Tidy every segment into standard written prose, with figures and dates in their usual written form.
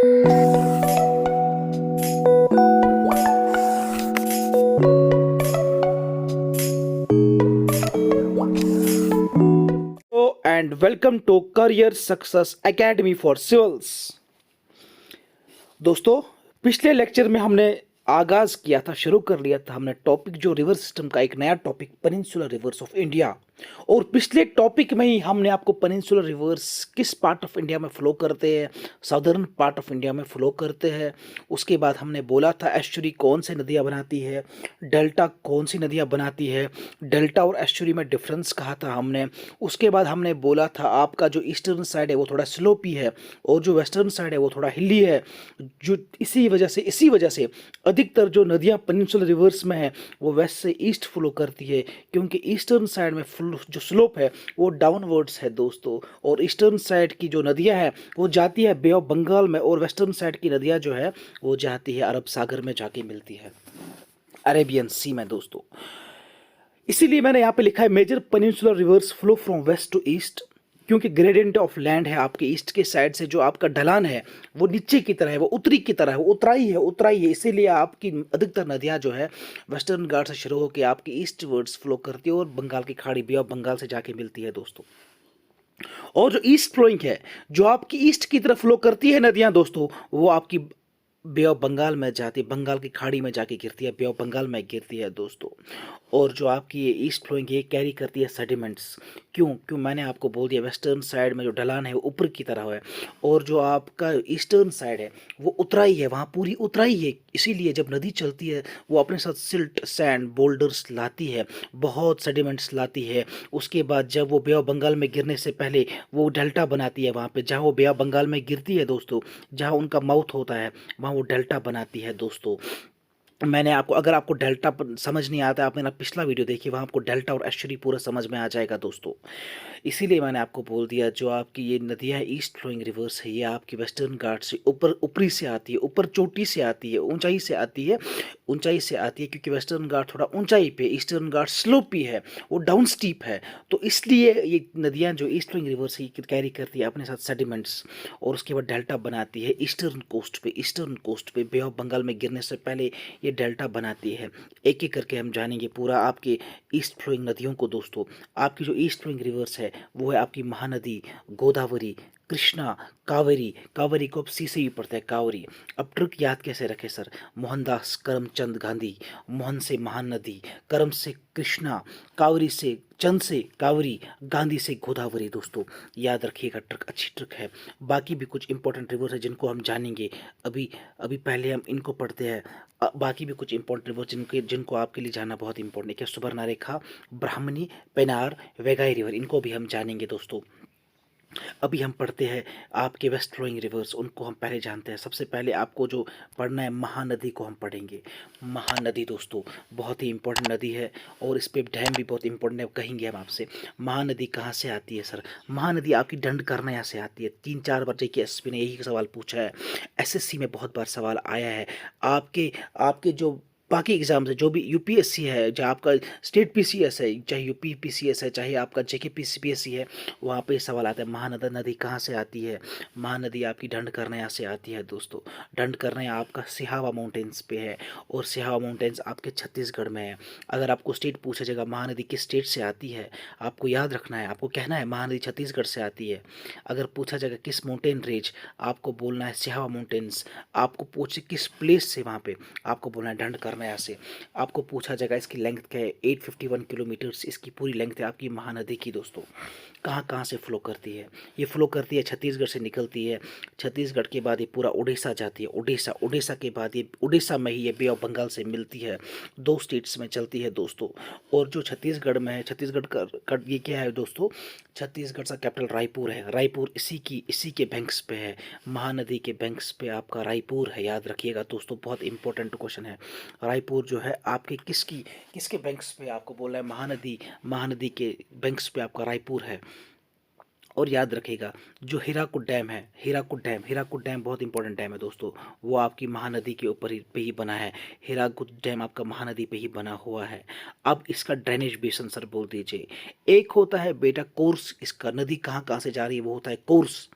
And welcome to Career Success Academy for Civils। दोस्तों, पिछले lecture में हमने आगाज किया था, शुरू कर लिया था हमने टॉपिक जो रिवर सिस्टम का, एक नया topic peninsular reverse of India. और पिछले टॉपिक में ही हमने आपको पेनिनसुलर रिवर्स किस पार्ट ऑफ इंडिया में फ्लो करते हैं, साउदर्न पार्ट ऑफ इंडिया में फ्लो करते हैं। उसके बाद हमने बोला था एस्चुरी कौन सी नदियाँ बनाती है, डेल्टा कौन सी नदियाँ बनाती है, डेल्टा और एस्चुरी में डिफरेंस कहा था हमने। उसके बाद हमने बोला था आपका जो ईस्टर्न साइड है वो थोड़ा स्लोपी है और जो वेस्टर्न साइड है वो थोड़ा हिली है, जो इसी वजह से अधिकतर जो नदियाँ पेनिनसुलर रिवर्स में है वो वेस्ट से ईस्ट फ्लो करती है, क्योंकि ईस्टर्न साइड में जो स्लोप है वो डाउनवर्ड्स है दोस्तों। और ईस्टर्न साइड की जो नदियाँ हैं वो जाती है बे ऑफ बंगाल में, और वेस्टर्न साइड की नदियाँ जो है वो जाती है अरब सागर में जाके मिलती है, अरेबियन सी में दोस्तों। इसीलिए मैंने यहाँ पे लिखा है major peninsular rivers flow from west to east, क्योंकि ग्रेडियंट ऑफ लैंड है आपके ईस्ट के साइड से, जो आपका ढलान है वो नीचे की तरह है, वो उत्तरी की तरह है, वो उतराई है। इसीलिए आपकी अधिकतर नदियाँ जो है वेस्टर्न घाट से शुरू होकर आपकी ईस्ट वर्ड्स फ्लो करती है और बंगाल की खाड़ी, बे ऑफ बंगाल से जाके मिलती है दोस्तों। और जो ईस्ट फ्लोइंग है, जो आपकी ईस्ट की तरफ फ्लो करती है नदियाँ दोस्तों, वो आपकी बे ऑफ बंगाल में जाती है, बंगाल की खाड़ी में जाके गिरती है, बे ऑफ बंगाल में गिरती है दोस्तों। और जो आपकी ये ईस्ट फ्लोइंग ये कैरी करती है सेडिमेंट्स। क्यों मैंने आपको बोल दिया, वेस्टर्न साइड में जो ढलान है वो ऊपर की तरह है, और जो आपका ईस्टर्न साइड है वो उतराई है, वहाँ पूरी उतराई है। इसीलिए जब नदी चलती है वो अपने साथ सिल्ट, सैंड, बोल्डर्स लाती है, बहुत सेडिमेंट्स लाती है। उसके बाद जब वो बे ऑफ बंगाल में गिरने से पहले वो डेल्टा बनाती है, वहाँ पे जहाँ वो बे ऑफ बंगाल में गिरती है दोस्तों, जहाँ उनका माउथ होता है वहाँ वो डेल्टा बनाती है दोस्तों। मैंने आपको, अगर आपको डेल्टा समझ नहीं आता, आप मेरा पिछला वीडियो देखिए, वहाँ आपको डेल्टा और एस्चुरी पूरा समझ में आ जाएगा दोस्तों। इसीलिए मैंने आपको बोल दिया, जो आपकी ये नदियाँ ईस्ट फ्लोइंग रिवर्स है ये आपकी वेस्टर्न घाट से ऊपरी से आती है, ऊपर चोटी से आती है, ऊंचाई से आती है, क्योंकि वेस्टर्न घाट थोड़ा ऊंचाई पे, ईस्टर्न घाट स्लोपी है, वो डाउन स्टीप है। तो इसलिए ये नदियाँ जो ईस्ट फ्लोइंग रिवर्स है ये कैरी करती है अपने साथ सेडिमेंट्स, और उसके बाद डेल्टा बनाती है ईस्टर्न कोस्ट पे बे ऑफ बंगाल में गिरने से पहले ये डेल्टा बनाती है। एक एक करके हम जानेंगे पूरा आपके ईस्ट फ्लोइंग नदियों को दोस्तों। आपकी जो ईस्ट फ्लोइंग रिवर्स है वो है आपकी महानदी, गोदावरी, कृष्णा, कावेरी। कावेरी को अब सी से भी पढ़ते हैं कावेरी। अब ट्रिक याद कैसे रखे सर, मोहनदास करमचंद गांधी, मोहन से महानदी, करम से कृष्णा, कावेरी से चंद से कावेरी, गांधी से गोदावरी दोस्तों। याद रखिएगा, ट्रिक अच्छी ट्रिक है। बाकी भी कुछ इंपॉर्टेंट रिवर्स है जिनको हम जानेंगे, अभी अभी पहले हम इनको पढ़ते हैं। बाकी भी कुछ इंपॉर्टेंट रिवर्स जिनको आपके लिए जानना बहुत इंपॉर्टेंट है, क्या सुबर्णा रेखा, ब्राह्मणी, पेनार, वेगाई रिवर, इनको भी हम जानेंगे दोस्तों। अभी हम पढ़ते हैं आपके वेस्ट फ्लोइंग रिवर्स, उनको हम पहले जानते हैं। सबसे पहले आपको जो पढ़ना है महानदी को हम पढ़ेंगे। महानदी दोस्तों बहुत ही इंपॉर्टेंट नदी है, और इस पे डैम भी बहुत इंपॉर्टेंट है। कहेंगे हम आपसे महानदी कहाँ से आती है सर, महानदी आपकी दंड करना से आती है। 3-4 बार JK SSB ने यही सवाल पूछा है, SSC में बहुत बार सवाल आया है। आपके आपके जो बाकी एग्जाम्स है, जो भी UPSC है, चाहे आपका स्टेट PCS है, चाहे UP PCS है, चाहे आपका JK PCPSC है, वहाँ पे सवाल आता है महानदी नदी कहाँ से आती है। महानदी आपकी ढंड करनया से आती है दोस्तों। ढंड करनया आपका सिहावा माउंटेन्स पे है, और सिहावा माउंटेन्स आपके छत्तीसगढ़ में है। अगर आपको स्टेट पूछा जाएगा महानदी किस स्टेट से आती है, आपको याद रखना है, आपको कहना है महानदी छत्तीसगढ़ से आती है। अगर पूछा जाएगा किस माउंटेन रेंज, आपको बोलना है सिहावा माउंटेन्स। आपको पूछे किस प्लेस से, वहाँ पे आपको बोलना है ढंड करनया से। आपको पूछा जाएगा इसकी लेंथ क्या है, 851 किलोमीटर्स इसकी पूरी लेंथ है आपकी महानदी की दोस्तों। कहाँ कहाँ से फ्लो करती है, ये फ्लो करती है छत्तीसगढ़ से निकलती है, छत्तीसगढ़ के बाद ये पूरा उड़ीसा जाती है, उड़ीसा के बाद ये उड़ीसा में ही ये बे ऑफ बंगाल से मिलती है। 2 स्टेट्स में चलती है दोस्तों। और जो छत्तीसगढ़ में है, छत्तीसगढ़ का ये क्या है दोस्तों, छत्तीसगढ़ का कैपिटल रायपुर है। रायपुर इसी के बैंक्स पे है, महानदी के बैंक्स पे आपका रायपुर है। याद रखिएगा दोस्तों, बहुत इंपॉर्टेंट क्वेश्चन है। रायपुर जो है आपके किसके बैंक्स पे, आपको बोला है महानदी के बैंक्स पे आपका रायपुर है। और याद रखिएगा जो हीराकुद डैम है, हीराकुद डैम बहुत इंपॉर्टेंट डैम है दोस्तों, वो आपकी महानदी के ऊपर पे ही बना है। हीराकुद डैम आपका महानदी पे ही बना हुआ है। अब इसका ड्रेनेज बेसन सर बोल दीजिए। एक होता है बेटा कोर्स, इसका नदी कहाँ कहाँ से जा रही है वो होता है कोर्स,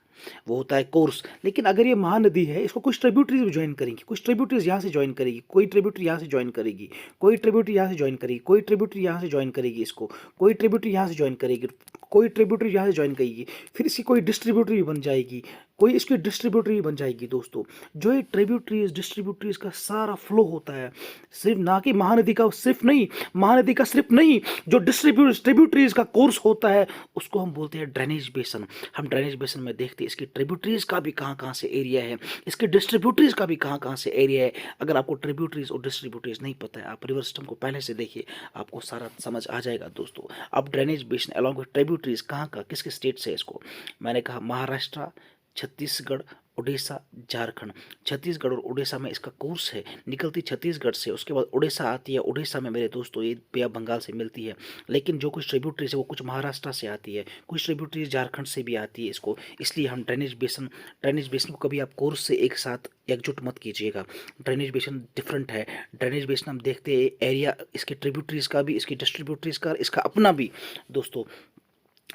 वो होता है कोर्स। लेकिन अगर ये महानदी है, इसको कुछ ट्रिब्यूटरीज भी ज्वाइन करेंगी, कुछ ट्रिब्यूटरीज यहाँ से ज्वाइन करेगी, कोई ट्रिब्यूटरी यहाँ से ज्वाइन करेगी, कोई ट्रिब्यूटरी यहाँ से ज्वाइन करेगी, कोई ट्रिब्यूटरी यहाँ से ज्वाइन करेगी इसको, कोई ट्रिब्यूटरी यहाँ से ज्वाइन करेगी, कोई ट्रिब्यूटरी यहाँ से ज्वाइन करेगी, फिर इसकी कोई डिस्ट्रीब्यूटरी बन जाएगी, कोई इसकी डिस्ट्रीब्यूटरी बन जाएगी दोस्तों। जो ये ट्रिब्यूटरीज डिस्ट्रीब्यूटरीज का सारा फ्लो होता है, सिर्फ ना कि महानदी का सिर्फ नहीं, महानदी का सिर्फ नहीं, जो डिस्ट्रीब्यूटरीज का कोर्स होता है उसको हम बोलते हैं ड्रेनेज बेसन। हम ड्रेनेज बेसन में देखते हैं इसकी ट्रिब्यूटरीज का भी कहाँ कहाँ से एरिया है, इसके डिस्ट्रीब्यूटरीज का भी कहाँ कहाँ से एरिया है। अगर आपको ट्रिब्यूटरीज और डिस्ट्रीब्यूटरीज नहीं पता है, आप रिवर सिस्टम को पहले से देखिए, आपको सारा समझ आ जाएगा दोस्तों। अब ड्रेनेज बेसन अलॉन्ग विद ट्रिब्यूटरीज कहाँ का किसके स्टेट से है, इसको मैंने कहा महाराष्ट्र, छत्तीसगढ़, उड़ीसा, झारखंड। छत्तीसगढ़ और उड़ीसा में इसका कोर्स है, निकलती छत्तीसगढ़ से, उसके बाद उड़ीसा आती है, उड़ीसा में मेरे दोस्तों ये बे ऑफ बंगाल से मिलती है। लेकिन जो कुछ ट्रिब्यूटरीज है वो कुछ महाराष्ट्र से आती है, कुछ ट्रिब्यूटरीज झारखंड से भी आती है इसको। इसलिए हम ड्रेनेज बेसन को कभी आप कोर्स से एक साथ एकजुट मत कीजिएगा। ड्रेनेज बेसन डिफरेंट है। ड्रेनेज बेसन हम देखते हैं एरिया इसके ट्रिब्यूटरीज का भी, इसकी डिस्ट्रीब्यूटरीज का, इसका अपना भी दोस्तों।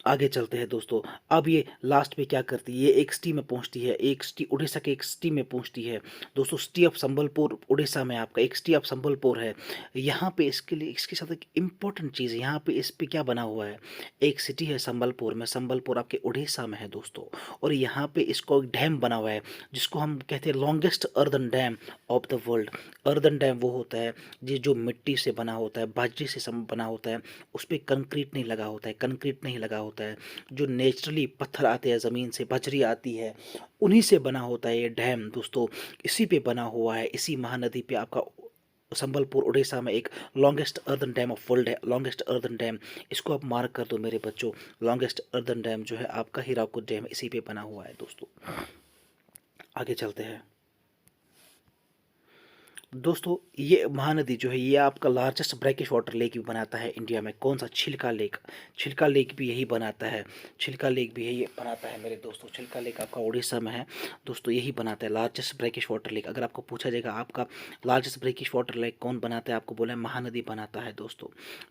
आगे चलते हैं दोस्तों। अब ये लास्ट में क्या करती है, ये एक सिटी में पहुंचती है, एक सिटी उड़ीसा के एक सिटी में पहुंचती है दोस्तों। सिटी ऑफ संबलपुर उड़ीसा में आपका एक सिटी ऑफ संबलपुर है। यहाँ पे इसके लिए इसके साथ एक इम्पॉर्टेंट चीज़ है, यहाँ पे इस पे क्या बना हुआ है, एक सिटी है संबलपुर में, संबलपुर आपके उड़ीसा में है दोस्तों। और यहाँ पे इसको एक डैम बना हुआ है जिसको हम कहते हैं longest earthen dam of the world. Earthen dam वो होता है जो मिट्टी से बना होता है, बाजरी से बना होता है, उस पर कंक्रीट नहीं लगा होता है, कंक्रीट नहीं लगा होता है, जो नेचुरली पत्थर आते हैं ज़मीन से, बजरी आती है, उन्हीं से बना होता है ये डैम दोस्तों। इसी पे बना हुआ है, इसी महानदी पे आपका संबलपुर उड़ीसा में एक longest earthen dam of world है। लॉन्गेस्ट अर्दन डैम, इसको आप मार्क कर दो मेरे बच्चों। लॉन्गेस्ट अर्दन डैम जो है आपका हीराकुद डैम, इसी पे बना हुआ है दोस्तों। आगे चलते हैं दोस्तों। ये महानदी जो है ये आपका लार्जेस्ट ब्रैकिश वाटर लेक भी बनाता है इंडिया में। कौन सा? छिलका लेक। छिलका लेक भी यही बनाता है, छिलका लेक भी यही बनाता है मेरे दोस्तों। छिलका लेक आपका उड़ीसा में है दोस्तों, यही बनाता है लार्जेस्ट ब्रैकिश वाटर लेक। अगर आपको पूछा जाएगा आपका लार्जेस्ट ब्रैकिश वाटर लेक कौन बनाता है, आपको बोला है महानदी बनाता है दोस्तों।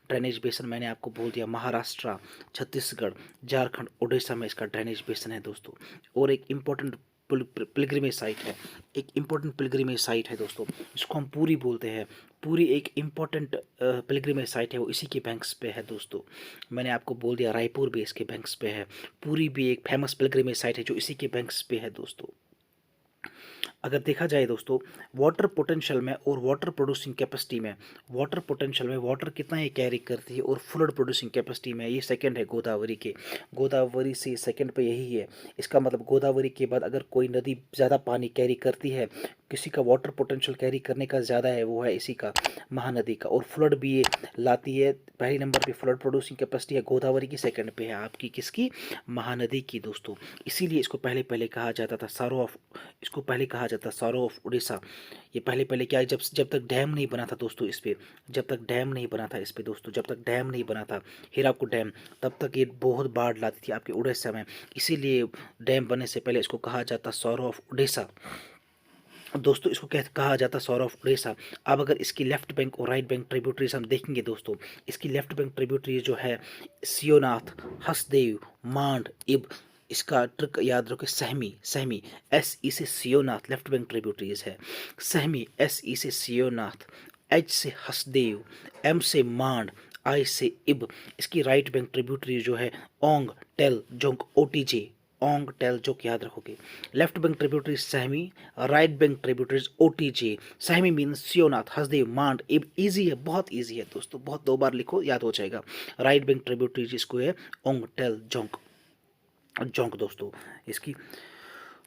ड्रेनेज बेसन मैंने आपको बोल दिया, महाराष्ट्र, छत्तीसगढ़, झारखंड, उड़ीसा में इसका ड्रेनेज बेसन है दोस्तों। और एक इम्पोर्टेंट पिलग्रिमेज साइट है, एक इम्पोर्टेंट पिलग्रिमेज साइट है दोस्तों, जिसको हम पूरी बोलते हैं। पूरी एक इम्पोर्टेंट पिलग्रिमेज साइट है, वो इसी के बैंक्स पे है दोस्तों। मैंने आपको बोल दिया रायपुर भी इसके बैंक्स पे है। पूरी भी एक फेमस पिलग्रिमेज साइट है जो इसी के बैंक्स पे है दोस्तों। अगर देखा जाए दोस्तों वाटर पोटेंशियल में और वाटर प्रोड्यूसिंग कैपेसिटी में, वाटर पोटेंशियल में वाटर कितना ये कैरी करती है और फ्लड प्रोड्यूसिंग कैपेसिटी में ये सेकंड है गोदावरी के। गोदावरी से सेकंड पे यही है। इसका मतलब गोदावरी के बाद अगर कोई नदी ज़्यादा पानी कैरी करती है, किसी का वाटर पोटेंशियल कैरी करने का ज़्यादा है, वो है इसी का महानदी का। और फ्लड भी ये लाती है, पहले नंबर पे फ्लड प्रोड्यूसिंग कैपेसिटी है गोदावरी की, सेकंड पे है आपकी किसकी, महानदी की दोस्तों। इसीलिए इसको पहले पहले कहा जाता था सारो ऑफ, इसको पहले कहा जाता था सारो ऑफ उड़ीसा। ये पहले पहले क्या है, जब तक डैम नहीं बना था दोस्तों इस पर, जब तक डैम नहीं बना था इस पर दोस्तों, जब तक डैम नहीं बना था हीराकुद डैम, तब तक ये बहुत बाढ़ लाती थी आपके उड़ीसा में। इसीलिए डैम बनने से पहले इसको कहा जाता सारो ऑफ उड़ीसा दोस्तों। इसको कहा जाता सौर ऑफ उड़ीसा। अब अगर इसकी लेफ्ट बैंक और राइट बैंक ट्रिब्यूटरीज हम देखेंगे दोस्तों, इसकी लेफ्ट बैंक ट्रिब्यूटरी जो है सियोनाथ, हसदेव, मांड, इब, इसका ट्रिक याद रखो, सहमी, सहमी एस ई से सियोनाथ लेफ्ट बैंक ट्रिब्यूटरीज है, सहमी एस ई से सियोनाथ, एच से हसदेव, एम से मांड, आई से इब। इसकी राइट बैंक ट्रिब्यूटरी जो है ओंग, टेल, जोंग, ओटीजे, ओंग, टेल, जो याद रखोगे। लेफ्ट बैंक ट्रिब्यूटरी सहमी, राइट बैंक ट्रिब्यूटरीज ओटीजे। सहमी मीन्स सियोनाथ, हसदेव, मांड, इब। इजी है, बहुत इजी है दोस्तों, बहुत दो बार लिखो याद हो जाएगा। राइट बैंक ट्रिब्यूटरीज इसको है ओंग, टेल, जोंग, जोंग दोस्तों इसकी।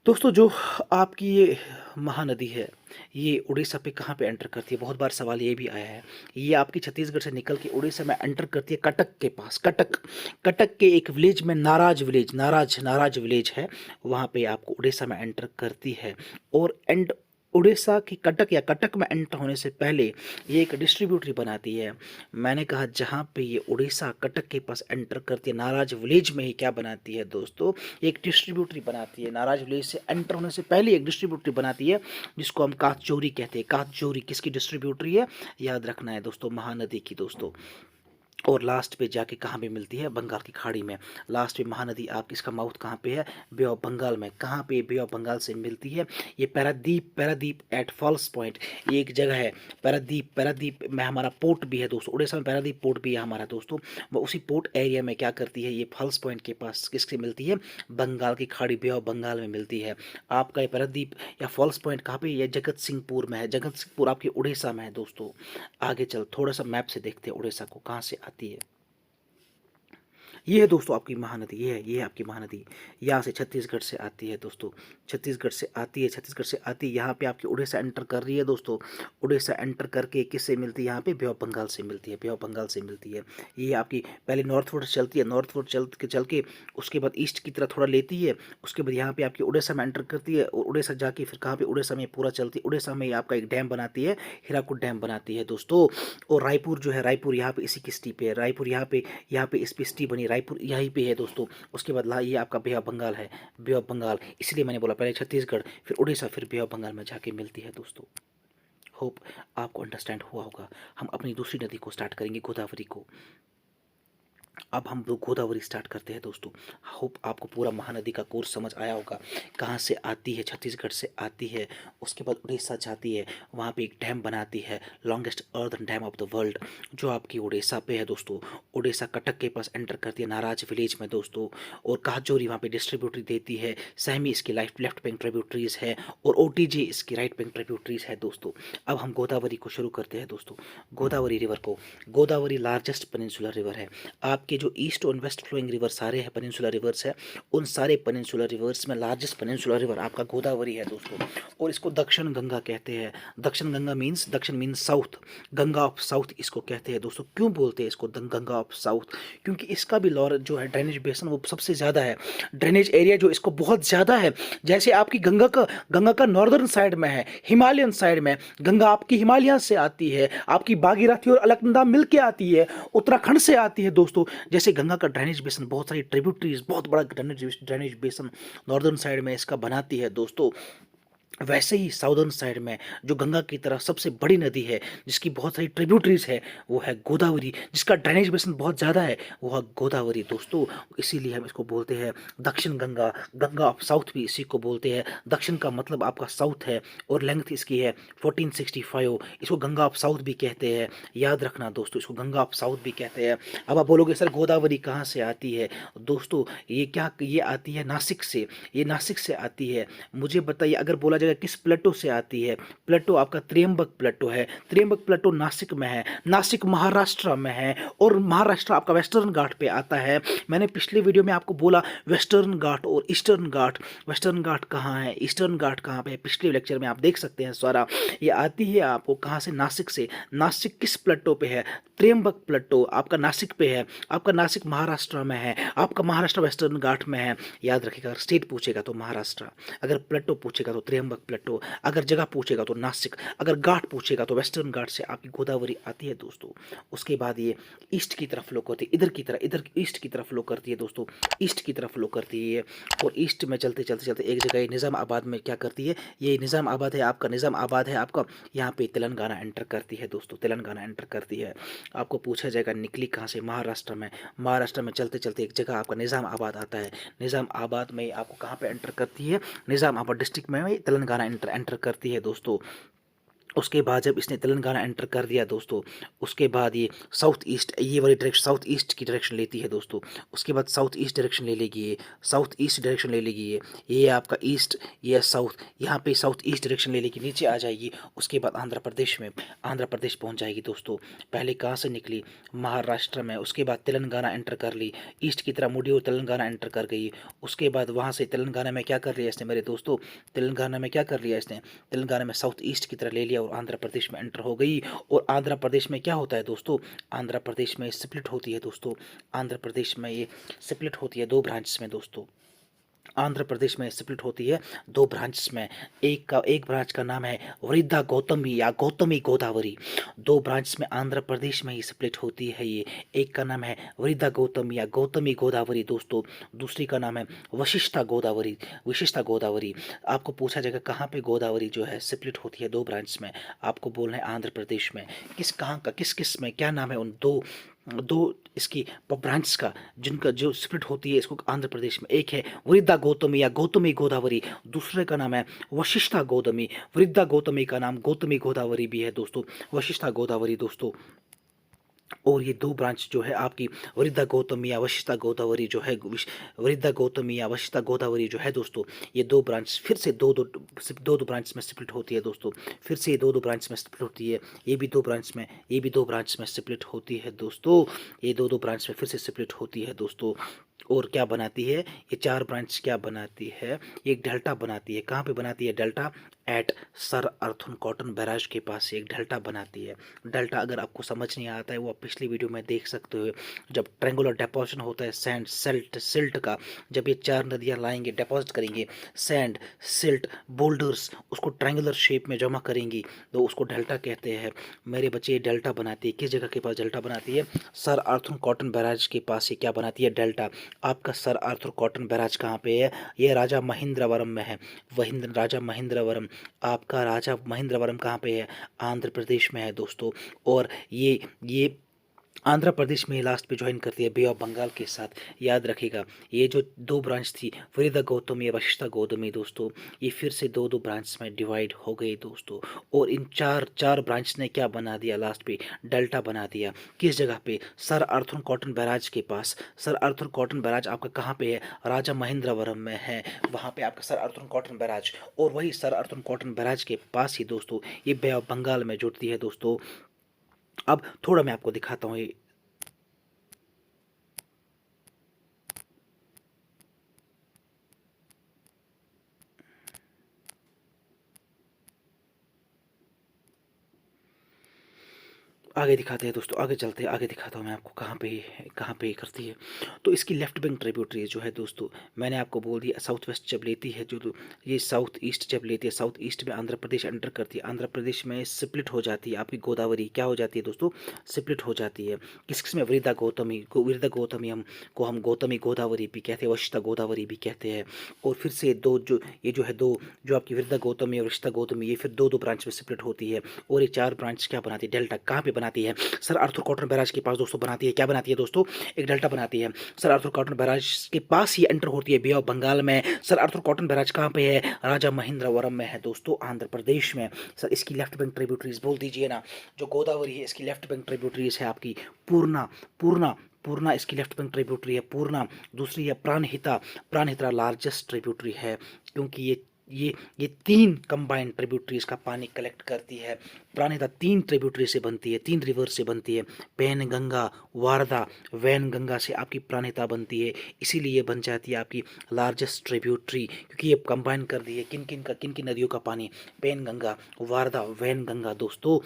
दोस्तों जो आपकी ये महानदी है ये उड़ीसा पे कहाँ पे एंटर करती है, बहुत बार सवाल ये भी आया है। ये आपकी छत्तीसगढ़ से निकल के उड़ीसा में एंटर करती है कटक के पास। कटक, कटक के एक विलेज में नाराज विलेज, नाराज विलेज है, वहाँ पे आपको उड़ीसा में एंटर करती है। और एंड उड़ीसा की कटक या कटक में एंटर होने से पहले ये एक डिस्ट्रीब्यूटरी बनाती है। मैंने कहा जहाँ पे ये उड़ीसा कटक के पास एंटर करती है नाराज विलेज में ही क्या बनाती है दोस्तों, एक डिस्ट्रीब्यूटरी बनाती है। नाराज विलेज से एंटर होने से पहले एक डिस्ट्रीब्यूटरी बनाती है जिसको हम काथजोरी कहते हैं। काथजोरी किसकी डिस्ट्रीब्यूटरी है, याद रखना है दोस्तों, महानदी की दोस्तों। और लास्ट पे जाके कहाँ पे मिलती है, बंगाल की खाड़ी में। लास्ट पे महानदी आप इसका माउथ कहाँ पे है, बे ऑफ बंगाल में। कहाँ पे, बे ऑफ बंगाल से मिलती है। ये Paradip, Paradip at False Point, ये एक जगह है। पारादीप, पारादीप में हमारा पोर्ट भी है दोस्तों, उड़ीसा में पारादीप पोर्ट भी है हमारा दोस्तों। वो उसी पोर्ट एरिया में क्या करती है, ये फॉल्स पॉइंट के पास किससे मिलती है, बंगाल की खाड़ी, बे ऑफ बंगाल में मिलती है। आपका ये पारादीप या फॉल्स पॉइंट कहाँ पे, ये जगत सिंहपुर में है। जगत सिंहपुर आपके उड़ीसा में है दोस्तों। आगे चल थोड़ा सा मैप से देखते हैं उड़ीसा को कहाँ से आती है। ये है दोस्तों आपकी महानदी, ये है आपकी महानदी। यहाँ से छत्तीसगढ़ से आती है दोस्तों, छत्तीसगढ़ से आती है, छत्तीसगढ़ से आती है, यहाँ पे आपकी उड़ीसा एंटर कर रही है दोस्तों। उड़ीसा एंटर करके किससे मिलती है, यहाँ पे बे ऑफ बंगाल से मिलती है, बे ऑफ बंगाल से मिलती है। ये आपकी पहले नॉर्थवर्ड चलती है, नॉर्थवर्ड चल के उसके बाद ईस्ट की तरह थोड़ा लेती है। उसके बाद यहाँ पे आपकी उड़ीसा में एंटर करती है, और उड़ीसा जाके फिर कहाँ पे, उड़ीसा में पूरा चलती है। उड़ीसा में आपका एक डैम बनाती है, हीराकुद डैम बनाती है दोस्तों। और रायपुर जो है, रायपुर यहाँ पे इसी किस्ती पे है, रायपुर यहाँ पे इस पिस्टी बनी, रायपुर यहीं पे है दोस्तों। उसके बाद ये आपका बे ऑफ बंगाल है, बे ऑफ बंगाल। इसलिए मैंने बोला पहले छत्तीसगढ़, फिर उड़ीसा, फिर बे ऑफ बंगाल में जाके मिलती है दोस्तों। होप आपको अंडरस्टैंड हुआ होगा। हम अपनी दूसरी नदी को स्टार्ट करेंगे, गोदावरी को। अब हम लोग गोदावरी स्टार्ट करते हैं दोस्तों। होप आपको पूरा महानदी का कोर्स समझ आया होगा। कहाँ से आती है, छत्तीसगढ़ से आती है, उसके बाद उड़ीसा जाती है, वहाँ पे एक डैम बनाती है, longest earthen dam of the world, जो आपकी उड़ीसा पे है दोस्तों। उड़ीसा कटक के पास एंटर करती है, नाराज विलेज में दोस्तों। और काजोरी वहाँ पे डिस्ट्रीब्यूटरी देती है, सहमी इसकी लेफ्ट बैंक ट्रिब्यूटरीज है, और ओटीजी इसकी राइट बैंक ट्रिब्यूटरीज है दोस्तों। अब हम गोदावरी को शुरू करते हैं दोस्तों। गोदावरी रिवर को, गोदावरी लार्जेस्ट पेनिनसुलर रिवर है। आपके जो ईस्ट और वेस्ट फ्लोइंग रिवर सारे हैं, पेनिनसुलर रिवर्स है, उन सारे पेनिनसुलर रिवर्स में लार्जेस्ट पेनिनसुलर रिवर आपका गोदावरी है दोस्तों। और इसको दक्षिण गंगा कहते हैं। दक्षिण गंगा मीन्स, दक्षिण means south, Ganga of south इसको कहते हैं दोस्तों। क्यों बोलते हैं इसको गंगा ऑफ साउथ, क्योंकि इसका भी लॉर जो है ड्रेनेज बेसन वो सबसे ज़्यादा है, ड्रेनेज एरिया जो इसको बहुत ज़्यादा है। जैसे आपकी गंगा का नॉर्दर्न साइड में है, हिमालयन साइड में गंगा आपकी हिमालय से आती है, आपकी भागीरथी और अलकनंदा मिल के आती है, उत्तराखंड से आती है दोस्तों। जैसे गंगा का ड्रेनेज बेसन, बहुत सारी ट्रिब्यूटरीज, बहुत बड़ा ड्रेनेज बेसन नॉर्दर्न साइड में इसका बनाती है दोस्तों। वैसे ही साउदर्न साइड में जो गंगा की तरह सबसे बड़ी नदी है, जिसकी बहुत सारी ट्रिब्यूटरीज है, वो है गोदावरी, जिसका ड्रेनेज बेसन बहुत ज़्यादा है, वो है गोदावरी दोस्तों। इसीलिए हम इसको बोलते हैं दक्षिण गंगा, गंगा ऑफ साउथ भी इसी को बोलते हैं। दक्षिण का मतलब आपका साउथ है, और लेंथ इसकी है 1465। इसको गंगा ऑफ साउथ भी कहते हैं, याद रखना दोस्तों, इसको गंगा ऑफ साउथ भी कहते हैं। अब आप बोलोगे सर गोदावरी कहाँ से आती है दोस्तों, ये आती है नासिक से, ये नासिक से आती है। मुझे बताइए, अगर बोला जगह किस प्लेटो से आती है, प्लेटो आपका त्र्यंबक प्लेटो है। त्र्यंबक प्लेटो नासिक में है, नासिक महाराष्ट्र में है, और महाराष्ट्र आपका वेस्टर्न घाट पे आता है। मैंने पिछले वीडियो में आपको बोला वेस्टर्न घाट और ईस्टर्न घाट, वेस्टर्न घाट कहाँ है, ईस्टर्न घाट कहाँ पे है, पिछले लेक्चर में आप देख सकते हैं सारा। ये आती है आपको कहाँ से, नासिक से। नासिक किस प्लेटो पे है, त्र्यंबक प्लेटो आपका नासिक पे है, आपका नासिक महाराष्ट्र में है, आपका महाराष्ट्र वेस्टर्न घाट में है। याद रखिएगा, स्टेट पूछेगा तो महाराष्ट्र, अगर प्लेटो पूछेगा तो त्र्यंबक प्लेटो, अगर जगह पूछेगा तो नासिक, अगर घाट पूछेगा तो वेस्टर्न घाट से आपकी गोदावरी आती है दोस्तों। उसके बाद ये ईस्ट की तरफ फ्लो करती है, इधर ईस्ट की तरफ फ्लो करती है दोस्तों, ईस्ट की तरफ फ्लो करती है। और ईस्ट में चलते चलते चलते एक जगह निज़ामाबाद में क्या करती है, ये निज़ामाबाद है आपका, निज़ामाबाद है आपका, यहाँ पे तेलंगाना एंटर करती है दोस्तों, तेलंगाना एंटर करती है। आपको पूछा जाएगा निकली कहाँ से, महाराष्ट्र में। महाराष्ट्र में चलते चलते एक जगह आपका निज़ामाबाद आता है, निज़ामाबाद में आपको कहाँ पे एंटर करती है, निज़ामाबाद डिस्ट्रिक्ट में तेलंगाना एंटर करती है दोस्तों। उसके बाद जब इसने तेलंगाना एंटर कर दिया दोस्तों, उसके बाद ये साउथ ईस्ट, ये वाली डायरेक्शन साउथ ईस्ट की डायरेक्शन लेती है दोस्तों। उसके बाद साउथ ईस्ट डायरेक्शन ले लेगी, ये साउथ ईस्ट डायरेक्शन ले लेगी, ये आपका ईस्ट, ये साउथ, यहाँ पे साउथ ईस्ट डायरेक्शन ले लेगी, नीचे आ जाएगी। उसके बाद आंध्र प्रदेश में, आंध्र प्रदेश पहुँच जाएगी दोस्तों। पहले कहाँ से निकली, महाराष्ट्र में, उसके बाद तेलंगाना एंटर कर ली, ईस्ट की तरह मुड़ी और तेलंगाना एंटर कर गई। उसके बाद वहाँ से तेलंगाना में क्या कर लिया इसने मेरे दोस्तों, तेलंगाना में क्या कर लिया इसने, तेलंगाना में साउथ ईस्ट की तरह ले लिया और आंध्र प्रदेश में एंटर हो गई। और आंध्र प्रदेश में क्या होता है दोस्तों, आंध्र प्रदेश में स्प्लिट होती है दोस्तों, आंध्र प्रदेश में ये स्प्लिट होती है 2 ब्रांचेस में दोस्तों। आंध्र प्रदेश में स्प्लिट होती है 2 ब्रांचेस में। एक ब्रांच का नाम है वृद्धा गौतमी या गौतमी गोदावरी, 2 ब्रांच में आंध्र प्रदेश में ही स्प्लिट होती है ये। एक का नाम है वृद्धा गौतमी या गौतमी गोदावरी दोस्तों, दूसरी का नाम है वशिष्ठा गोदावरी, विशिष्टा गोदावरी। आपको पूछा जाएगा कहाँ पे गोदावरी जो है स्प्लिट होती है 2 ब्रांच में, आपको बोलना है आंध्र प्रदेश में। किस कहाँ का, किस किस में क्या नाम है उन 2 दो इसकी ब्रांच का जिनका जो स्प्लिट होती है इसको आंध्र प्रदेश में। एक है वृद्धा गौतमी या गौतमी गोदावरी, दूसरे का नाम है वशिष्ठा गौतमी। वृद्धा गौतमी का नाम गौतमी गोदावरी भी है दोस्तों, वशिष्ठा गोदावरी दोस्तों। और ये दो ब्रांच जो है आपकी वृद्धा गौतमी या वशिष्ठा गोदावरी जो है, वृद्धा गौतमी या वशिष्ठा गोदावरी जो है दोस्तों, ये दो ब्रांच फिर से दो ब्रांच में स्प्लिट होती है दोस्तों। फिर से ये दो ब्रांच में स्प्लिट होती है। ये भी दो ब्रांच में, ये भी दो ब्रांच में स्प्लिट होती है दोस्तों। ये दो ब्रांच में फिर से स्प्लिट होती है दोस्तों। और क्या बनाती है ये चार ब्रांच, क्या बनाती है, एक डेल्टा बनाती है। कहाँ पे बनाती है delta? At Sir Arthur Cotton barrage के पास एक डेल्टा बनाती है। डेल्टा अगर आपको समझ नहीं आता है वो आप पिछली वीडियो में देख सकते हो। जब ट्रेंगुलर डिपोजिशन होता है सैंड सिल्ट का, जब ये चार नदियाँ लाएंगे डिपॉजिट करेंगे सैंड सिल्ट बोल्डर्स, उसको ट्रायंगुलर शेप में जमा करेंगी तो उसको डेल्टा कहते हैं। मेरे बच्चे ये डेल्टा बनाती है। किस जगह के पास डेल्टा बनाती है? सर अर्थन कॉटन बैराज के पास ये क्या बनाती है? डेल्टा। आपका सर आर्थर कॉटन बैराज कहाँ पे है? ये राजा महेंद्रवरम में है। राजा महेंद्रवरम, आपका राजा महेंद्रवरम कहाँ पे है? आंध्र प्रदेश में है दोस्तों। और ये आंध्र प्रदेश में लास्ट पे ज्वाइन करती है बे ऑफ बंगाल के साथ। याद रखिएगा ये जो दो ब्रांच थी वृद्धा गौतमी या वशिष्ठा गौतमी दोस्तों, ये फिर से दो ब्रांच में डिवाइड हो गई दोस्तों। और इन चार ब्रांच ने क्या बना दिया? लास्ट पे डेल्टा बना दिया। किस जगह पे? सर अर्थन कॉटन बैराज के पास। सर अर्थन कॉटन बैराज आपका कहाँ पे है? राजा महेंद्रवरम में है। वहाँ पे आपका सर अर्थन कॉटन बैराज, और वही सर अर्थन कॉटन बैराज के पास ही दोस्तों ये बे ऑफ बंगाल में जुड़ती है दोस्तों। अब थोड़ा मैं आपको दिखाता हूँ ये। आगे दिखाते हैं दोस्तों, आगे चलते हैं, आगे दिखाता हूँ मैं आपको कहाँ पे करती है। तो इसकी लेफ्ट बैंक ट्रिब्यूटरी जो है दोस्तों, मैंने आपको बोल दिया साउथ वेस्ट जब लेती है जो ये साउथ ईस्ट जब लेती है, साउथ ईस्ट में आंध्र प्रदेश एंटर करती है। आंध्र प्रदेश में स्प्लिट हो जाती है आपकी गोदावरी। क्या हो जाती है दोस्तों? स्प्लिट हो जाती है। किस में? वृद्धा गौतमी हम गौतमी गोदावरी भी कहते हैं, वशिष्ठा गोदावरी भी कहते हैं। और फिर से ये जो है दो जो आपकी वृद्धा गौतमी और वशिष्ठा गौतमी, ये फिर दो ब्रांच में स्प्लिट होती है। और ये चार ब्रांच क्या बनाती है? डेल्टा। कहाँ पे बनाती है? सर आर्थर कॉटन बैराज के पास दोस्तों बनाती है। क्या बनाती है दोस्तों? एक डेल्टा बनाती है। सर आर्थर कॉटन बैराज के पास ही एंटर होती है बे ऑफ बंगाल में। सर आर्थर कॉटन बैराज कहाँ पे है? राजा महेंद्रवरम में है दोस्तों, आंध्र प्रदेश में। सर इसकी लेफ्ट बैंक ट्रिब्यूटरीज बोल दीजिए ना, जो गोदावरी है इसकी लेफ्ट बैंक ट्रिब्यूटरीज है आपकी पूर्णा। पूर्णा इसकी लेफ्ट बैंक ट्रिब्यूटरी है पूर्णा। दूसरी है प्राणहिता। प्राणहिता लार्जेस्ट ट्रिब्यूटरी है क्योंकि ये तीन कंबाइंड ट्रिब्यूटरीज का पानी कलेक्ट करती है। प्राणहिता तीन ट्रिब्यूटरी से बनती है, तीन रिवर से बनती है। पैन गंगा, वारदा, वैन गंगा से आपकी प्राणहिता बनती है। इसीलिए बन जाती है आपकी लार्जेस्ट ट्रिब्यूटरी, क्योंकि ये कंबाइन कर दी है किन किन नदियों का पानी? पैन गंगा, वारदा, वैन गंगा दोस्तों।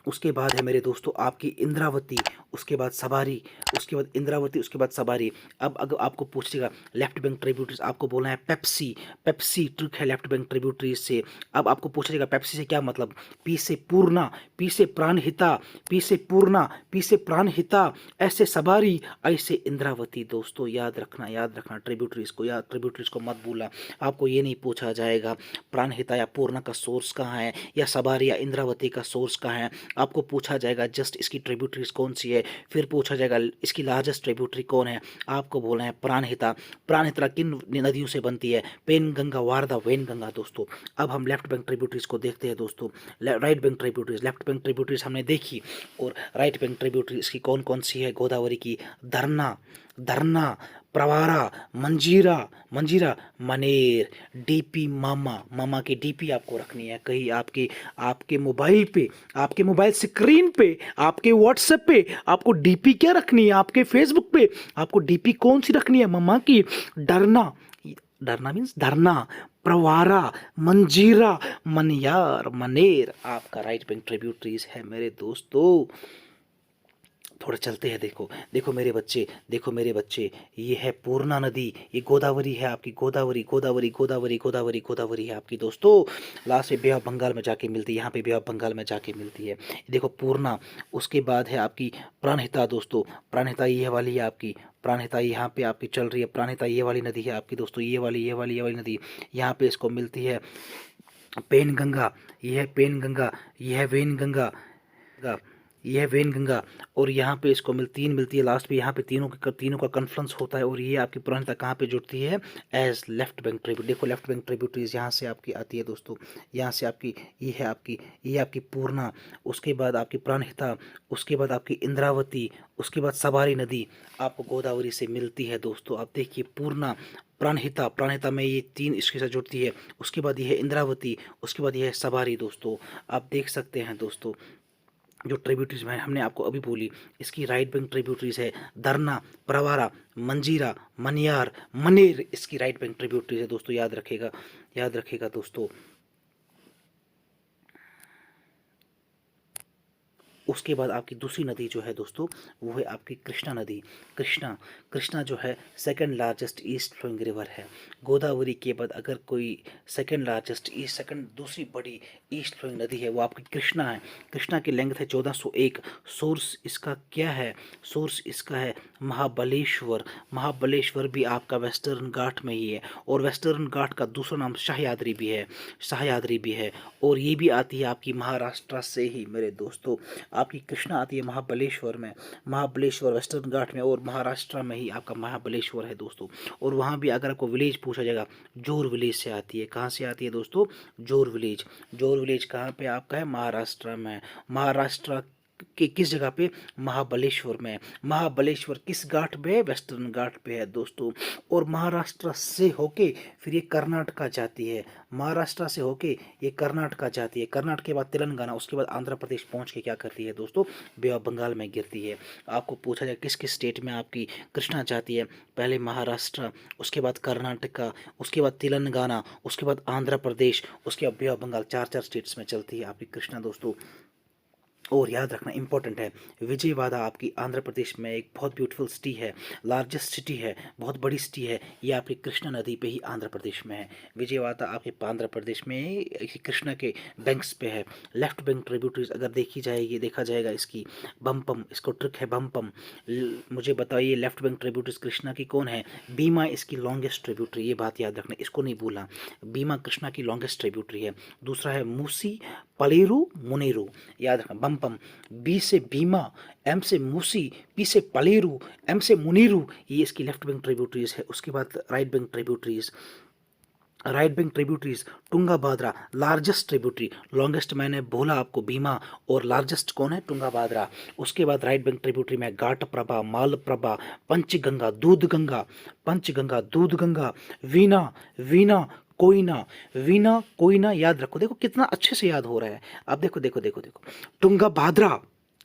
उसके बाद है मेरे दोस्तों आपकी इंद्रावती, उसके बाद सबारी, उसके बाद इंद्रावती, उसके बाद सबारी। अब अगर आपको पूछेगा लेफ्ट बैंक ट्रिब्यूटरीज, आपको बोलना है पेप्सी ट्रिक है लेफ्ट बैंक ट्रिब्यूटरीज से। अब आपको पूछेगा पेप्सी से क्या मतलब? पी से पूर्णा, पी से प्राणहिता, पी से पूर्णा, पी से प्राणहिता, ऐसे सबारी, ऐसे इंद्रावती दोस्तों। याद रखना ट्रिब्यूटरीज को, याद ट्रिब्यूटरीज को मत भूलना। आपको ये नहीं पूछा जाएगा प्राणहिता या पूर्णा का सोर्स कहाँ है, या सबारी या इंद्रावती का सोर्स कहाँ है। आपको पूछा जाएगा जस्ट इसकी ट्रिब्यूटरीज कौन सी है, फिर पूछा जाएगा इसकी लार्जेस्ट ट्रिब्यूटरी कौन है। आपको बोलना है प्राणहिता। प्राणहिता किन नदियों से बनती है? पेन गंगा, वारदा, वेन गंगा दोस्तों। अब हम लेफ्ट बैंक ट्रिब्यूटरीज को देखते हैं दोस्तों। Right bank tributaries, left bank tributaries हमने देखी, और राइट बैंक ट्रिब्यूटरीज की कौन कौन सी है गोदावरी की? धरना, प्रवारा, मंजीरा, मनेर, डीपी मामा की डीपी आपको रखनी है कहीं आपके मोबाइल पे, आपके मोबाइल स्क्रीन पे, आपके व्हाट्सएप पे आपको डीपी क्या रखनी है? आपके फेसबुक पे आपको डीपी कौन सी रखनी है? मामा की डरना मीन्स धरना, प्रवारा, मंजीरा, मनियार, मनेर आपका राइट बैंक ट्रिब्यूटरीज है मेरे दोस्तों। थोड़ा चलते हैं। देखो मेरे बच्चे, ये है पूर्णा नदी, ये गोदावरी है आपकी, गोदावरी है आपकी दोस्तों। लास्ट में बे ऑफ बंगाल में जाके मिलती है, यहाँ पे बे ऑफ बंगाल में जाके मिलती है। देखो पूर्णा, उसके बाद है आपकी प्राणहिता दोस्तों। प्राणहिता ये वाली है आपकी, प्राणहिता यहाँ पे आपकी चल रही है। प्राणहिता ये वाली नदी है आपकी दोस्तों, ये वाली नदी यहाँ पे इसको मिलती है। पेन गंगा, ये है पेन गंगा, ये है वेन गंगा, यह है वेनगंगा, और यहाँ पे इसको तीन मिलती है लास्ट पे, यहाँ पे तीनों का कन्फ्लुएंस होता है, और ये आपकी पुरानता कहाँ पे जुड़ती है, एज लेफ्ट बैंक ट्रिब्यूट। देखो लेफ्ट बैंक ट्रिब्यूटरीज यहाँ से आपकी आती है दोस्तों, यहाँ से आपकी ये आपकी पूर्णा, उसके बाद आपकी प्राणहिता, उसके बाद आपकी इंद्रावती, उसके बाद सबारी नदी आपको गोदावरी से मिलती है दोस्तों। आप देखिए पूर्णा, प्राणहिता में ये तीन इसके साथ जुड़ती है, उसके बाद ये है इंद्रावती, उसके बाद ये है सबारी दोस्तों। आप देख सकते हैं दोस्तों जो ट्रिब्यूटरीज में हमने आपको अभी बोली, इसकी राइट बैंक ट्रिब्यूटरीज है दरना, प्रवारा, मंजीरा, मनियार, मनेर, इसकी राइट बैंक ट्रिब्यूटरीज है दोस्तों। याद रखेगा दोस्तों। उसके बाद आपकी दूसरी नदी जो है दोस्तों वो है आपकी कृष्णा नदी। कृष्णा जो है second largest east flowing river है। गोदावरी के बाद अगर कोई सेकंड दूसरी बड़ी ईस्ट फ्लोइंग नदी है वो आपकी कृष्णा है। कृष्णा की लेंथ है 1401। सोर्स इसका क्या है? सोर्स इसका है महाबलेश्वर भी आपका वेस्टर्न घाट में ही है, और वेस्टर्न घाट का दूसरा नाम शाहयाद्री भी है, और ये भी आती है आपकी महाराष्ट्र से ही मेरे दोस्तों। आपकी कृष्णा आती है महाबलेश्वर वेस्टर्न घाट में, और महाराष्ट्र में ही आपका महाबलेश्वर है दोस्तों। और वहाँ भी अगर आपको विलेज पूछा जाएगा, जोर विलेज से आती है। कहाँ से आती है दोस्तों? जोर विलेज कहाँ पे आपका है? महाराष्ट्र में। महाराष्ट्र कि किस जगह पे? महाबलेश्वर में। महाबलेश्वर किस घाट पे है? वेस्टर्न घाट पे है दोस्तों। और महाराष्ट्र से होके फिर ये कर्नाटका जाती है। महाराष्ट्र से होके ये कर्नाटका जाती है। कर्नाटक के बाद तेलंगाना, उसके बाद आंध्र प्रदेश पहुंच के क्या करती है दोस्तों? बे ऑफ बंगाल में गिरती है। आपको पूछा जाए किस किस स्टेट में आपकी कृष्णा जाती है? पहले महाराष्ट्र, उसके बाद कर्नाटका, उसके बाद तेलंगाना, उसके बाद आंध्र प्रदेश, उसके बाद बे ऑफ बंगाल। चार स्टेट्स में चलती है आपकी कृष्णा दोस्तों। और याद रखना इंपॉर्टेंट है, विजयवाड़ा आपकी आंध्र प्रदेश में एक बहुत ब्यूटीफुल सिटी है, लार्जेस्ट सिटी है, बहुत बड़ी सिटी है। ये आपकी कृष्णा नदी पे ही आंध्र प्रदेश में है। विजयवाड़ा आपके आंध्र प्रदेश में कृष्णा के बैंक्स पे है। लेफ्ट बैंक ट्रिब्यूटरीज अगर देखा जाएगा इसकी बम्पम, इसको ट्रिक है बम्पम। मुझे बताइए लेफ्ट बैंक ट्रिब्यूटरीज कृष्णा की कौन है? बीमा इसकी लॉन्गेस्ट ट्रिब्यूटरी, ये बात याद रखना, इसको नहीं भूलना। बीमा कृष्णा की लॉन्गेस्ट ट्रिब्यूटरी है। दूसरा है मूसी, पलेरू, मुनेरू, याद रखना बम्पम। बी से बीमा, एम से मूसी, पी से पलेरू, एम से मुनीरू, ये इसकी लेफ्ट बैंक ट्रिब्यूटरीज है। उसके बाद right bank tributaries Tunga Bhadra, largest tributary, longest मैंने बोला आपको बीमा, और लार्जेस्ट कौन है? टुंगा भाद्रा। उसके बाद राइट बैंक ट्रिब्यूटरी में घाट प्रभा, माल प्रभा, पंचगंगा, दूध गंगा, वीना कोयना, याद रखो। देखो कितना अच्छे से याद हो रहा है। अब देखो टुंगा भाद्रा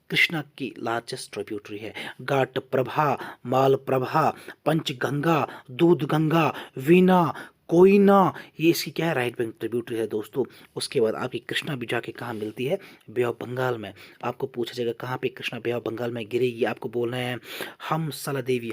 कृष्णा की लार्जेस्ट ट्रिब्यूटरी है। घाट प्रभा, माल प्रभा, पंचगंगा, दूध गंगा, वीना, कोयना, ये इसकी क्या है? राइट बैंक ट्रिब्यूटरी है दोस्तों। उसके बाद आपकी कृष्णा भी जाके कहाँ मिलती है? बे ऑफ बंगाल में। आपको पूछा जाएगा कहाँ पे कृष्णा बे ऑफ बंगाल में गिरेगी, आपको बोलना है हमसला देवी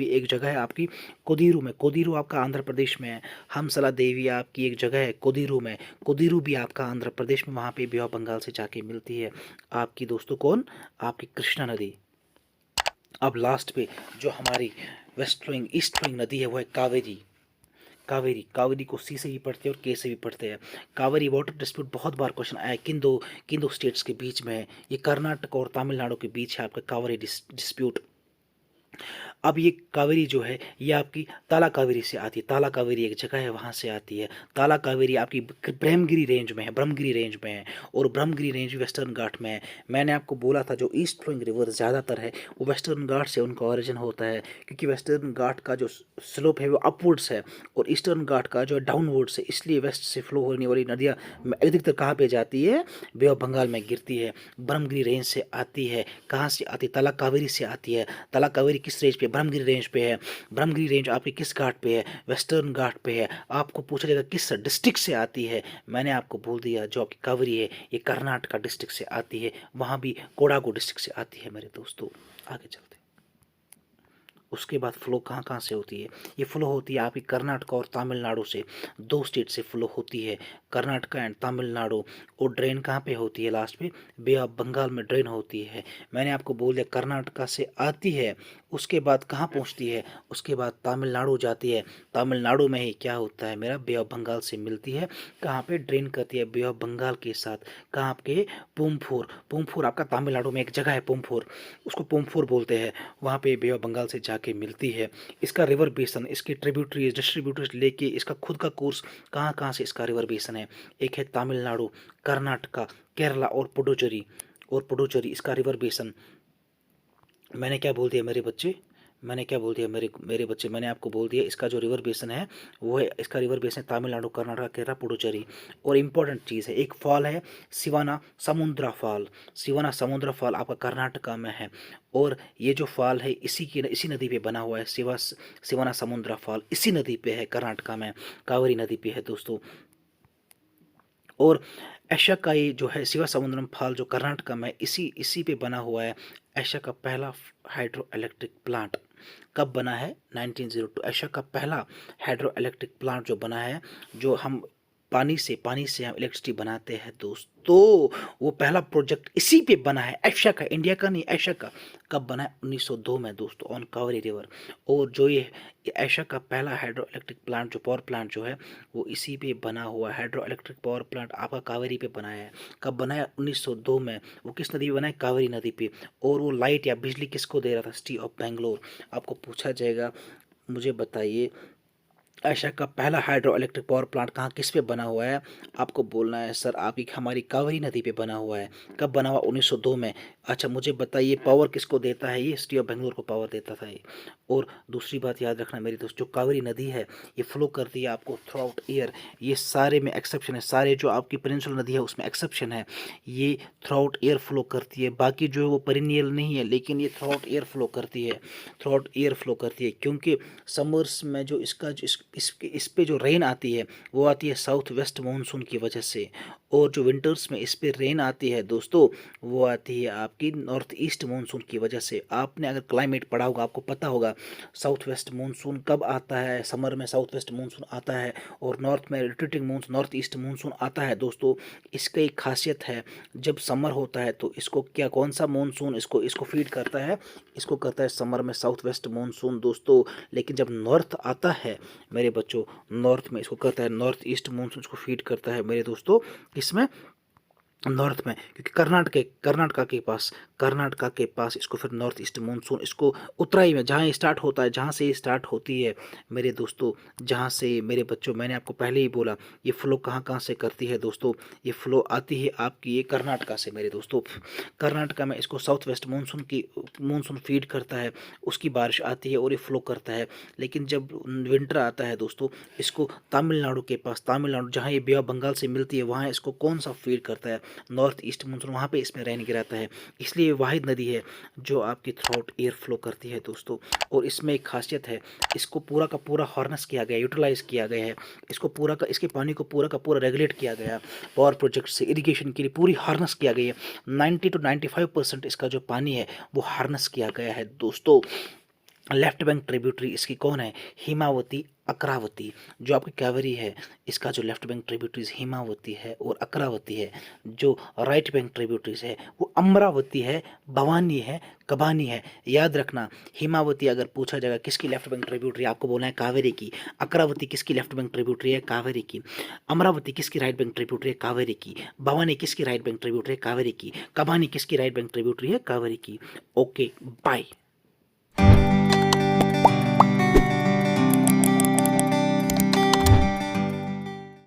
एक जगह है आपकी कोदीरू में। कोदीरू आपका आंध्र प्रदेश में है। हमसला देवी आपकी एक जगह है कोदीरू में। कोदीरू भी आपका आंध्र प्रदेश में, वहाँ पे बे ऑफ बंगाल से जाके मिलती है आपकी दोस्तों कौन? आपकी कृष्णा नदी। अब लास्ट पे जो हमारी वेस्ट फ्लोइंग ईस्ट फ्लोइंग नदी है वो है कावेरी को सी से भी पढ़ते हैं और के से भी पढ़ते हैं। कावेरी वाटर डिस्प्यूट बहुत बार क्वेश्चन आया, किन दो स्टेट्स के बीच में है? ये कर्नाटक और तमिलनाडु के बीच है आपका कावेरी डिस्प्यूट। अब ये कावेरी जो है ये आपकी ताला कावेरी से आती है। ताला कावेरी एक जगह है, वहाँ से आती है। ताला कावेरी आपकी ब्रह्मगिरी रेंज में है, और ब्रह्मगिरी रेंज वेस्टर्न घाट में है। मैंने आपको बोला था जो ईस्ट फ्लोइंग रिवर ज़्यादातर है वो वेस्टर्न घाट से उनका ओरिजिन होता है, क्योंकि वेस्टर्न घाट का जो स्लोप है वो अपवर्ड्स है और ईस्टर्न घाट का जो है डाउनवर्ड्स है, इसलिए वेस्ट से फ्लो होने वाली नदियाँ अधिकतर कहाँ पे जाती है? बे ऑफ बंगाल में गिरती है। ब्रह्मगिरी रेंज से आती है। कहाँ से आती है? ताला कावेरी से आती है। ताला कावेरी किस रेंज पे? ब्रह्मगिरी रेंज पे है। ब्रह्मगिरी रेंज आपकी किस घाट पे है? वेस्टर्न घाट पे है। आपको पूछा जाएगा किस डिस्ट्रिक्ट से आती है? मैंने आपको बोल दिया जो आपकी कावेरी है ये कर्नाटका डिस्ट्रिक्ट से आती है, वहाँ भी कोडागु डिस्ट्रिक्ट से आती है मेरे दोस्तों। आगे चलते। उसके बाद फ्लो कहाँ से होती है? ये फ्लो होती है आपकी कर्नाटक और तमिलनाडु से, दो स्टेट से फ्लो होती है, कर्नाटका एंड तमिलनाडु। और ड्रेन कहाँ पे होती है? लास्ट में बे ऑफ बंगाल में ड्रेन होती है। मैंने आपको बोल दिया कर्नाटका से आती है उसके बाद कहाँ पहुँचती है, उसके बाद तमिलनाडु जाती है। तमिलनाडु में ही क्या होता है मेरा, बे ऑफ बंगाल से मिलती है, कहाँ पे ड्रेन करती है बे ऑफ बंगाल के साथ, कहाँ आपके पुमफूर। पुमफूर आपका तमिलनाडु में एक जगह है पुमफूर, उसको पुमफूर बोलते हैं, वहाँ पे बे ऑफ बंगाल से जाके मिलती है। इसका रिवर बेसन, इसके ट्रिब्यूटरीज डिस्ट्रीब्यूटर्स लेके इसका खुद का कोर्स, कहाँ कहाँ से इसका रिवर बेसन है, एक है तमिलनाडु, कर्नाटका, केरला और पुडुचेरी इसका रिवर बेसन। मैंने क्या बोल दिया मेरे बच्चे, मैंने क्या बोल दिया मेरे बच्चे, मैंने आपको बोल दिया इसका जो रिवर बेसन है वो है, इसका रिवर बेसन तमिलनाडु, कर्नाटक, केरला, पुडुचेरी। और इम्पॉर्टेंट चीज़ है, एक फॉल है शिवाना समुद्रा फॉल। शिवाना समुद्रा फॉल आपका कर्नाटका में है, और ये जो फॉल है इसी नदी पे बना हुआ है। शिवाना समुद्रा फॉल इसी नदी पे है, कर्नाटका में कावेरी नदी पे है दोस्तों। और एशिया का ये जो है शिवा समुद्रम फॉल जो कर्नाटक में इसी इसी पे बना हुआ है। एशिया का पहला हाइड्रो इलेक्ट्रिक प्लांट कब बना है, 1902। एशिया का पहला हाइड्रो इलेक्ट्रिक प्लांट जो बना है, जो हम पानी से हम इलेक्ट्रिसिटी बनाते हैं दोस्तों, वो पहला प्रोजेक्ट इसी पे बना है, एशिया का, इंडिया का नहीं, एशिया का। कब बना है, 1902 में दोस्तों, ऑन कावेरी रिवर। और जो ये एशिया का पहला हाइड्रो इलेक्ट्रिक प्लांट जो पावर प्लांट जो है वो इसी पे बना हुआ है। हाइड्रो इलेक्ट्रिक पावर प्लांट आपका कावेरी पे बनाया है। कब बनाया, 1902 में। वो किस नदी पे बना है, कावेरी नदी पे। और वो लाइट या बिजली किसको दे रहा था, सिटी ऑफ बेंगलोर। आपको पूछा जाएगा, मुझे बताइए एशिया का पहला हाइड्रो इलेक्ट्रिक पावर प्लांट कहाँ किस पे बना हुआ है। आपको बोलना है सर आपकी हमारी कावेरी नदी पे बना हुआ है। कब बना हुआ, 1902 में। अच्छा मुझे बताइए पावर किसको देता है, ये सिटी ऑफ बेंगलोर को पावर देता था ये। और दूसरी बात याद रखना मेरी दोस्त, जो कावेरी नदी है ये फ्लो करती है आपको थ्रू आउट ईयर। ये सारे में एक्सेप्शन है, सारे जो आपकी पेनिनसुलर नदी है उसमें एक्सेप्शन है, ये थ्रू आउट ईयर फ्लो करती है। बाकी जो है वो पेरिनियल नहीं है, लेकिन ये थ्रू आउट ईयर फ्लो करती है, थ्रू आउट ईयर फ्लो करती है। क्योंकि समर्स में जो इसका जो इस पे जो रेन आती है वो आती है साउथ वेस्ट मानसून की वजह से। और जो विंटर्स में इस पे रेन आती है दोस्तों, वो आती है आपकी नॉर्थ ईस्ट मानसून की वजह से। आपने अगर क्लाइमेट पढ़ा होगा आपको पता होगा साउथ वेस्ट मानसून कब आता है, समर में साउथ वेस्ट मानसून आता है, और नॉर्थ में retreating monsoon, north east monsoon आता है दोस्तों। इसका एक खासियत है, जब समर होता है तो इसको क्या, कौन सा मानसून इसको इसको फीड करता है, इसको करता है समर में साउथ वेस्ट मानसून दोस्तों। लेकिन जब नॉर्थ आता है मेरे बच्चों, नॉर्थ में इसको करता है नॉर्थ ईस्ट मानसून, इसको फीड करता है मेरे दोस्तों, किसमें, नॉर्थ में। क्योंकि कर्नाटका के पास इसको फिर नॉर्थ ईस्ट मानसून, इसको उतराई में जहाँ ये स्टार्ट होता है, जहाँ से ये स्टार्ट होती है मेरे दोस्तों, जहाँ से मेरे बच्चों, मैंने आपको पहले ही बोला ये फ्लो कहाँ कहाँ से करती है दोस्तों। ये फ्लो आती है आपकी ये कर्नाटका से मेरे दोस्तों। कर्नाटका में इसको साउथ वेस्ट मानसून फीड करता है, उसकी बारिश आती है और ये फ्लो करता है। लेकिन जब विंटर आता है दोस्तों, इसको तमिलनाडु के पास, तमिलनाडु जहाँ ये बे ऑफ बंगाल से मिलती है, वहाँ इसको कौन सा फीड करता है, नॉर्थ ईस्ट मानसून, वहाँ पे इसमें रेन गिराता है। इसलिए वाहिद नदी है जो आपकी थ्रू आउट ईयर फ्लो करती है दोस्तों। और इसमें एक खासियत है, इसको पूरा का पूरा हार्नेस किया गया, यूटिलाइज किया गया है, इसको पूरा का, इसके पानी को पूरा का पूरा रेगुलेट किया गया पावर प्रोजेक्ट से, इरिगेशन के लिए पूरी हार्नेस किया गया है। 90 to 95% इसका जो पानी है वो हार्नेस किया गया है दोस्तों। लेफ्ट बैंक ट्रिब्यूटरी इसकी कौन है, हिमावती, अकरावती। जो आपकी कावेरी है इसका जो लेफ्ट बैंक ट्रिब्यूटरीज हिमावती है और अकरावती है। जो राइट बैंक ट्रिब्यूटरीज है वो अमरावती है, भवानी है, कबानी है। याद रखना, हिमावती अगर पूछा जाएगा किसकी लेफ्ट बैंक ट्रिब्यूटरी, आपको बोलना है कावेरी की। अकरावती किसकी लेफ्ट बैंक ट्रिब्यूटरी है, कावेरी की। अमरावती किसकी राइट बैंक ट्रिब्यूटरी है, कावेरी की। भवानी किसकी राइट बैंक ट्रिब्यूटरी है, कावेरी की। कबानी किसकी राइट बैंक ट्रिब्यूटरी है, कावेरी की। Okay bye.